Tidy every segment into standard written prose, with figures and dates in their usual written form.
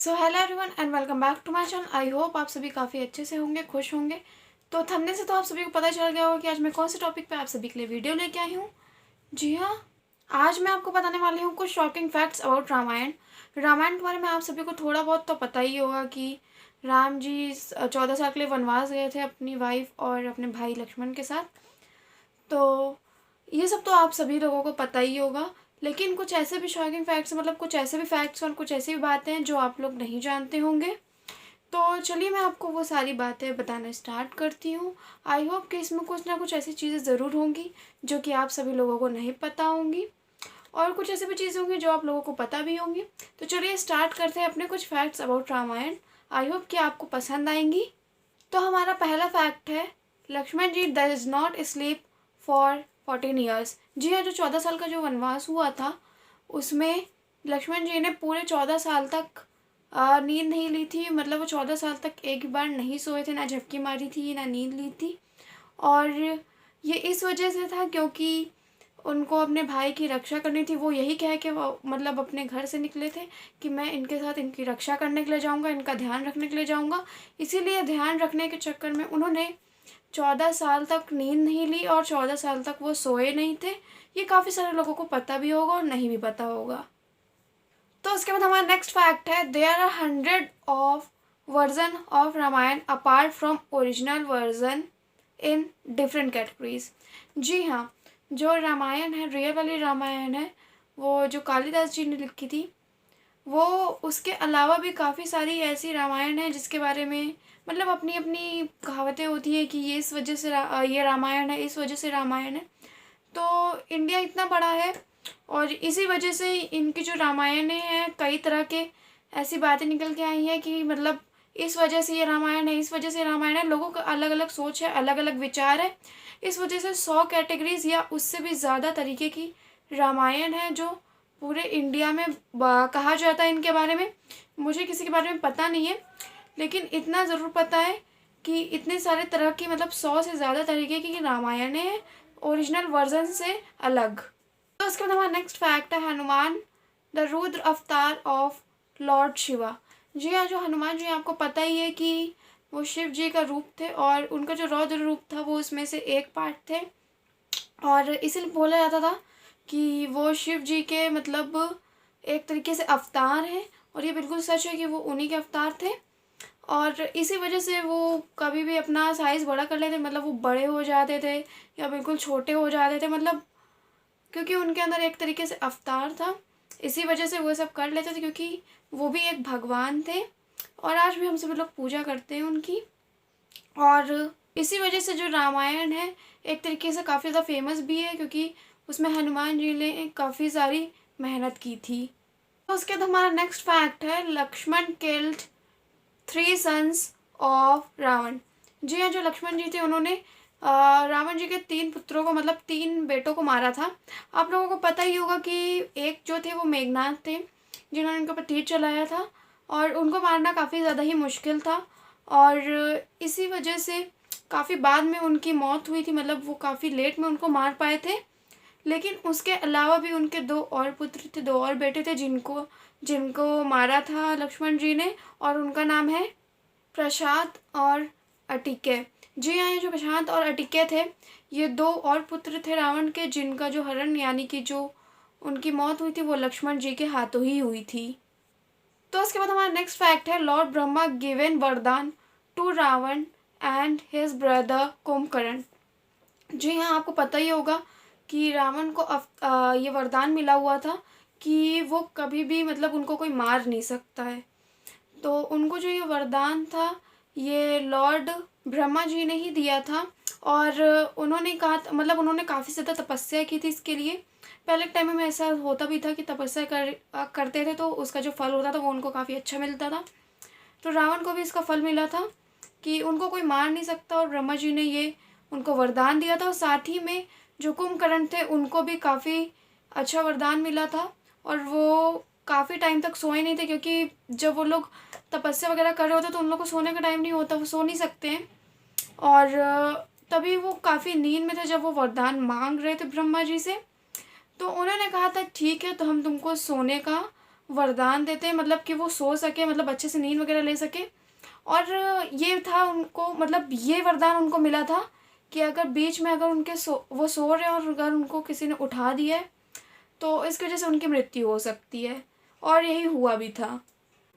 So hello everyone and welcome back to my channel. I hope आप सभी काफ़ी अच्छे से होंगे, खुश होंगे। तो थंबनेल से तो आप सभी को पता चल गया होगा कि आज मैं कौन से टॉपिक पे आप सभी के लिए वीडियो लेके आई हूँ। जी हाँ, आज मैं आपको बताने वाली हूँ कुछ shocking facts about Ramayana. Ramayana के बारे में आप सभी को थोड़ा बहुत तो पता ही होगा कि राम जी 14 साल के लिए वनवास गए थे अपनी वाइफ और अपने भाई लक्ष्मण के साथ। तो ये सब तो आप सभी लोगों को पता ही होगा, लेकिन कुछ ऐसे भी शॉकिंग फैक्ट्स मतलब कुछ ऐसे भी फैक्ट्स और कुछ ऐसी भी बातें हैं जो आप लोग नहीं जानते होंगे। तो चलिए मैं आपको वो सारी बातें बताना स्टार्ट करती हूँ। आई होप कि इसमें कुछ ना कुछ ऐसी चीज़ें ज़रूर होंगी जो कि आप सभी लोगों को नहीं पता होंगी, और कुछ ऐसी भी चीज़ें होंगी जो आप लोगों को पता भी होंगी। तो चलिए स्टार्ट करते हैं अपने कुछ facts about Ramayan. I hope कि आपको पसंद आएंगी। तो हमारा पहला फैक्ट है, Lakshman ji does not sleep for 14 years. जी हाँ, जो 14 साल का जो वनवास हुआ था उसमें लक्ष्मण जी ने पूरे 14 साल तक नींद नहीं ली थी। मतलब वो 14 साल तक एक बार नहीं सोए थे, ना झपकी मारी थी ना नींद ली थी। और ये इस वजह से था क्योंकि उनको अपने भाई की रक्षा करनी थी। वो यही कह के वो मतलब अपने घर से निकले थे कि मैं इनके साथ इनकी रक्षा करने के लिए जाऊंगा, इनका ध्यान रखने के लिए जाऊंगा। इसीलिए ध्यान रखने के चक्कर में उन्होंने 14 साल तक नींद नहीं ली और 14 साल तक वो सोए नहीं थे। ये काफ़ी सारे लोगों को पता भी होगा और नहीं भी पता होगा। तो उसके बाद हमारा नेक्स्ट फैक्ट है, there are 100 version of Ramayan apart from original version in different categories. जी हाँ, जो रामायण है, रियल वाली रामायण है, वो जो कालिदास जी ने लिखी थी, वो उसके अलावा भी काफ़ी सारी ऐसी रामायण है जिसके बारे में मतलब अपनी अपनी कहावतें होती हैं कि ये इस वजह से ये रामायण है, इस वजह से रामायण है। तो इंडिया इतना बड़ा है और इसी वजह से इनकी जो रामायणें हैं कई तरह के ऐसी बातें निकल के आई हैं कि मतलब इस वजह से ये रामायण है, इस वजह से रामायण है। लोगों का अलग अलग सोच है, अलग अलग विचार है। इस वजह से 100 कैटेगरीज या उससे भी ज़्यादा तरीके की रामायण है जो पूरे इंडिया में कहा जाता है इनके बारे में। मुझे किसी के बारे में पता नहीं है, लेकिन इतना ज़रूर पता है कि इतने सारे तरह की मतलब 100 से ज़्यादा तरीके की रामायणें हैं ओरिजिनल वर्जन से अलग। तो उसके बाद हमारा नेक्स्ट फैक्ट है, हनुमान द रुद्र अवतार ऑफ लॉर्ड शिवा। जी हाँ, जो हनुमान जी आपको पता ही है कि वो शिव जी का रूप थे और उनका जो रौद्र रूप था वो उसमें से एक पार्ट थे। और इसीलिए बोला जाता था कि वो शिव जी के मतलब एक तरीके से अवतार हैं, और ये बिल्कुल सच है कि वो उन्हीं के अवतार थे। और इसी वजह से वो कभी भी अपना साइज़ बड़ा कर लेते, मतलब वो बड़े हो जाते थे या बिल्कुल छोटे हो जाते थे, मतलब क्योंकि उनके अंदर एक तरीके से अवतार था। इसी वजह से वो सब कर लेते थे क्योंकि वो भी एक भगवान थे और आज भी हम सभी लोग पूजा करते हैं उनकी। और इसी वजह से जो रामायण है एक तरीके से काफ़ी ज़्यादा फेमस भी है क्योंकि उसमें हनुमान जी ने काफ़ी सारी मेहनत की थी। तो उसके बाद हमारा नेक्स्ट फैक्ट है, Lakshman killed 3 sons of Ravan. जी हाँ, जो लक्ष्मण जी थे उन्होंने रावण जी के 3 पुत्रों को मतलब 3 बेटों को मारा था। आप लोगों को पता ही होगा कि एक जो थे वो मेघनाथ थे जिन्होंने उनके ऊपर तीर चलाया था, और उनको मारना काफ़ी ज़्यादा ही मुश्किल था। और इसी वजह से काफ़ी बाद में उनकी मौत हुई थी, मतलब वो काफ़ी लेट में उनको मार पाए थे। लेकिन उसके अलावा भी उनके 2 और पुत्र थे, 2 और बेटे थे जिनको जिनको मारा था लक्ष्मण जी ने, और उनका नाम है प्रशांत और अटिके। जी हाँ, ये जो प्रशांत और अटिके थे ये 2 और पुत्र थे रावण के, जिनका जो हरण यानी कि जो उनकी मौत हुई थी वो लक्ष्मण जी के हाथों ही हुई थी। तो उसके बाद हमारा नेक्स्ट फैक्ट है, लॉर्ड ब्रह्मा गिवन वरदान to Ravan and his brother Kumbhakarna. जी हाँ, आपको पता ही होगा कि रावण को ये वरदान मिला हुआ था कि वो कभी भी मतलब उनको कोई मार नहीं सकता है। तो उनको जो ये वरदान था ये लॉर्ड ब्रह्मा जी ने ही दिया था, और उन्होंने कहा मतलब उन्होंने काफ़ी ज़्यादा तपस्या की थी इसके लिए। पहले के टाइम में ऐसा होता भी था कि तपस्या करते थे तो उसका जो फल होता था वो उनको काफ़ी अच्छा मिलता था। तो रावण को भी इसका फल मिला था कि उनको कोई मार नहीं सकता, और ब्रह्मा जी ने ये उनको वरदान दिया था। और साथ ही में जो कुंभकर्ण थे उनको भी काफ़ी अच्छा वरदान मिला था, और वो काफ़ी टाइम तक सोए नहीं थे क्योंकि जब वो लोग तपस्या वगैरह कर रहे होते तो उन लोग को सोने का टाइम नहीं होता, वो सो नहीं सकते हैं। और तभी वो काफ़ी नींद में थे जब वो वरदान मांग रहे थे ब्रह्मा जी से। तो उन्होंने कहा था ठीक है, तो हम तुमको सोने का वरदान देते हैं, मतलब कि वो सो सके, मतलब अच्छे से नींद वगैरह ले सके। और ये था उनको, मतलब ये वरदान उनको मिला था कि अगर बीच में अगर वो सो रहे हैं और अगर उनको किसी ने उठा दिया है तो इसकी वजह से उनकी मृत्यु हो सकती है, और यही हुआ भी था।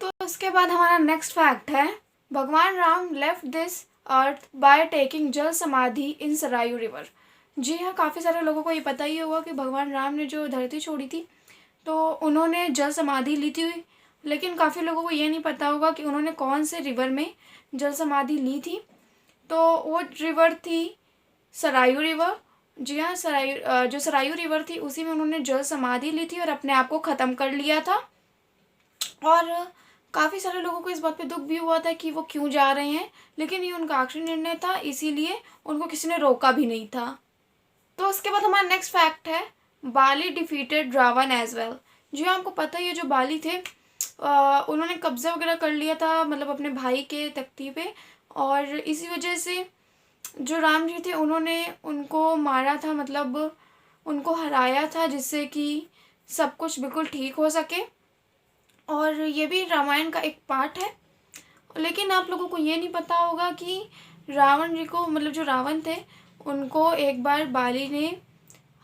तो उसके बाद हमारा नेक्स्ट फैक्ट है, भगवान Ram left this earth by taking जल समाधि इन सरायू रिवर। जी हाँ, काफ़ी सारे लोगों को ये पता ही होगा कि भगवान राम ने जो धरती छोड़ी थी तो उन्होंने जल समाधि ली थी, लेकिन काफ़ी लोगों को ये नहीं पता होगा कि उन्होंने कौन से रिवर में जल समाधि ली थी। तो वो रिवर थी सरायू रिवर। जी हाँ, जो सरायू रिवर थी उसी में उन्होंने जल समाधि ली थी और अपने आप को ख़त्म कर लिया था। और काफ़ी सारे लोगों को इस बात पे दुख भी हुआ था कि वो क्यों जा रहे हैं, लेकिन ये उनका आखिरी निर्णय था, इसीलिए उनको किसी ने रोका भी नहीं था। तो उसके बाद हमारा नेक्स्ट फैक्ट है, बाली डिफीटेड रावण एज वेल। जी हाँ, आपको पता ही है जो बाली थे उन्होंने कब्जा वगैरह कर लिया था, मतलब अपने भाई के तख्ती पे, और इसी वजह से जो राम जी थे उन्होंने उनको मारा था, मतलब उनको हराया था, जिससे कि सब कुछ बिल्कुल ठीक हो सके। और ये भी रामायण का एक पार्ट है। लेकिन आप लोगों को ये नहीं पता होगा कि रावण जी को, मतलब जो रावण थे उनको एक बार बाली ने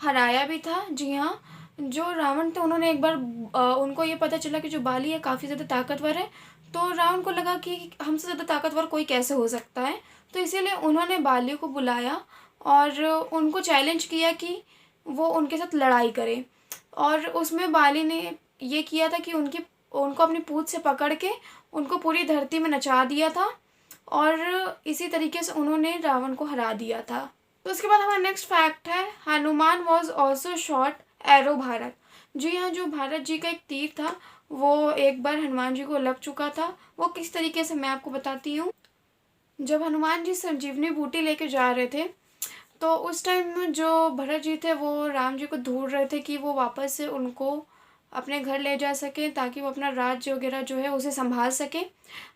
हराया भी था। जी हाँ, जो रावण थे उन्होंने एक बार उनको ये पता चला कि जो बाली है काफ़ी ज़्यादा ताकतवर है, तो रावण को लगा कि हमसे ज़्यादा ताकतवर कोई कैसे हो सकता है, तो इसीलिए उन्होंने बाली को बुलाया और उनको चैलेंज किया कि वो उनके साथ लड़ाई करे। और उसमें बाली ने ये किया था कि उनको अपनी पूँछ से पकड़ के उनको पूरी धरती में नचा दिया था, और इसी तरीके से उन्होंने रावण को हरा दिया था। तो उसके बाद हमारा नेक्स्ट फैक्ट है, Hanuman was also shot arrow Bharat. जी हाँ, जो भारत जी का एक तीर था वो एक बार हनुमान जी को लग चुका था। वो किस तरीके से मैं आपको बताती हूँ। जब हनुमान जी संजीवनी बूटी लेके जा रहे थे तो उस टाइम जो भरत जी थे वो राम जी को ढूंढ रहे थे कि वो वापस से उनको अपने घर ले जा सकें, ताकि वो अपना राज्य वगैरह जो है उसे संभाल सकें।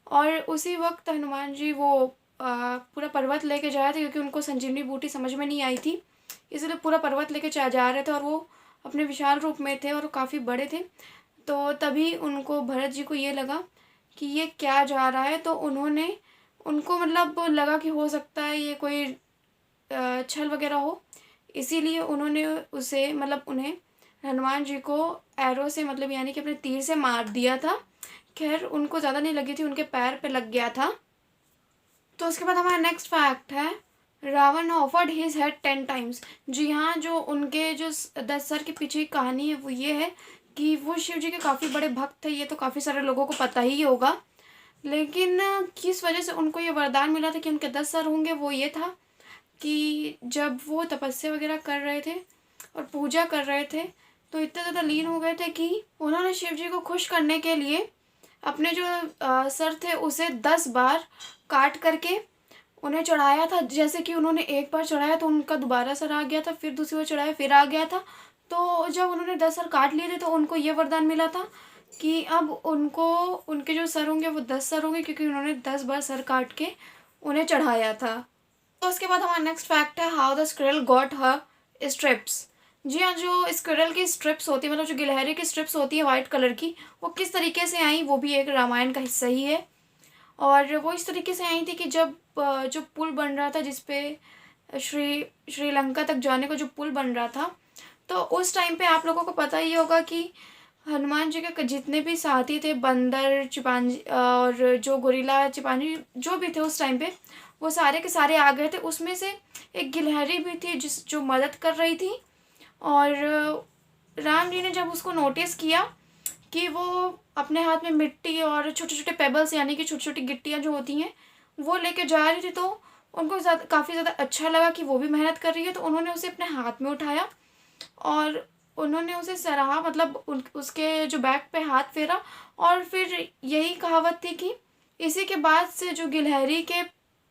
और उसी वक्त हनुमान जी वो पूरा पर्वत लेके जा रहे थे, क्योंकि उनको संजीवनी बूटी समझ में नहीं आई थी, इसलिए पूरा पर्वत लेके जा रहे थे, और वो अपने विशाल रूप में थे और काफ़ी बड़े थे। तो तभी उनको, भरत जी को ये लगा कि ये क्या जा रहा है, तो उनको मतलब लगा कि हो सकता है ये कोई छल वगैरह हो, इसीलिए उन्होंने उसे, मतलब उन्हें, हनुमान जी को एरो से, मतलब यानी कि अपने तीर से मार दिया था। खैर उनको ज़्यादा नहीं लगी थी, उनके पैर पे लग गया था। तो उसके बाद हमारा नेक्स्ट फैक्ट है, Ravan offered his head 10 times. जी हाँ, जो उनके जो 10 सर के पीछे की कहानी है वो ये है कि वो शिव जी के काफ़ी बड़े भक्त थे, ये तो काफ़ी सारे लोगों को पता ही होगा। लेकिन किस वजह से उनको ये वरदान मिला था कि उनके 10 सर होंगे, वो ये था कि जब वो तपस्या वगैरह कर रहे थे और पूजा कर रहे थे तो इतने ज़्यादा लीन हो गए थे कि उन्होंने शिव जी को खुश करने के लिए अपने जो सर थे उसे 10 बार काट करके उन्हें चढ़ाया था। जैसे कि उन्होंने एक बार चढ़ाया तो उनका दोबारा सर आ गया था, फिर दूसरी बार चढ़ाया फिर आ गया था। तो जब उन्होंने 10 सर काट लिए थे तो उनको ये वरदान मिला था कि अब उनको, उनके जो सर होंगे वो 10 सर होंगे, क्योंकि उन्होंने 10 बार सर काट के उन्हें चढ़ाया था। तो उसके बाद हमारा नेक्स्ट फैक्ट है, how the squirrel got her stripes. जी हाँ, जो स्क्विरल की स्ट्रिप्स होती है, मतलब जो गिलहरी की स्ट्रिप्स होती है वाइट कलर की, वो किस तरीके से आई, वो भी एक रामायण का हिस्सा ही है। और वो इस तरीके से आई थी कि जब जो पुल बन रहा था जिसपे श्रीलंका तक जाने का जो पुल बन रहा था, तो उस टाइम पे आप लोगों को पता ही होगा कि हनुमान जी के जितने भी साथी थे, बंदर, चिंपांजी और जो गोरिल्ला, चिंपांजी जो भी थे उस टाइम पे, वो सारे के सारे आ गए थे। उसमें से एक गिलहरी भी थी जो मदद कर रही थी। और राम जी ने जब उसको नोटिस किया कि वो अपने हाथ में मिट्टी और छोटे छोटे पेबल्स, यानी कि छोटी छोटी गिट्टियाँ जो होती हैं, वो लेके जा रही थी, तो उनको काफ़ी ज़्यादा अच्छा लगा कि वो भी मेहनत कर रही है, तो उन्होंने उसे अपने हाथ में उठाया और उन्होंने उसे सराहा, मतलब उसके जो बैक पे हाथ फेरा। और फिर यही कहावत थी कि इसी के बाद से जो गिलहरी के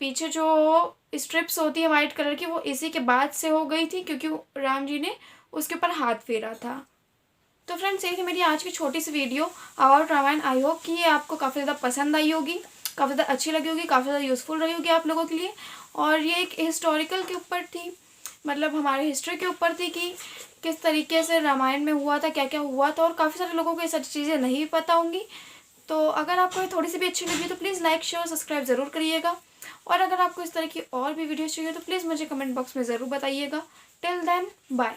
पीछे जो स्ट्रिप्स होती है वाइट कलर की, वो इसी के बाद से हो गई थी, क्योंकि राम जी ने उसके ऊपर हाथ फेरा था। तो फ्रेंड्स, यही थी मेरी आज की छोटी सी वीडियो और रामायण। आई होप कि ये आपको काफ़ी ज़्यादा पसंद आई होगी, काफ़ी ज़्यादा अच्छी लगी होगी, काफ़ी ज़्यादा यूज़फुल रही होगी आप लोगों के लिए। और ये एक हिस्टोरिकल के ऊपर थी मतलब हमारे हिस्ट्री के ऊपर थी कि किस तरीके से रामायण में हुआ था, क्या क्या हुआ था, और काफ़ी सारे लोगों को ये सारी चीज़ें नहीं भी पता होंगी। तो अगर आपको ये थोड़ी सी भी अच्छी लगी तो प्लीज़ लाइक शेयर सब्सक्राइब ज़रूर करिएगा। और अगर आपको इस तरह की और भी वीडियोज़ चाहिए तो प्लीज़ मुझे कमेंट बॉक्स में ज़रूर बताइएगा। Till then bye.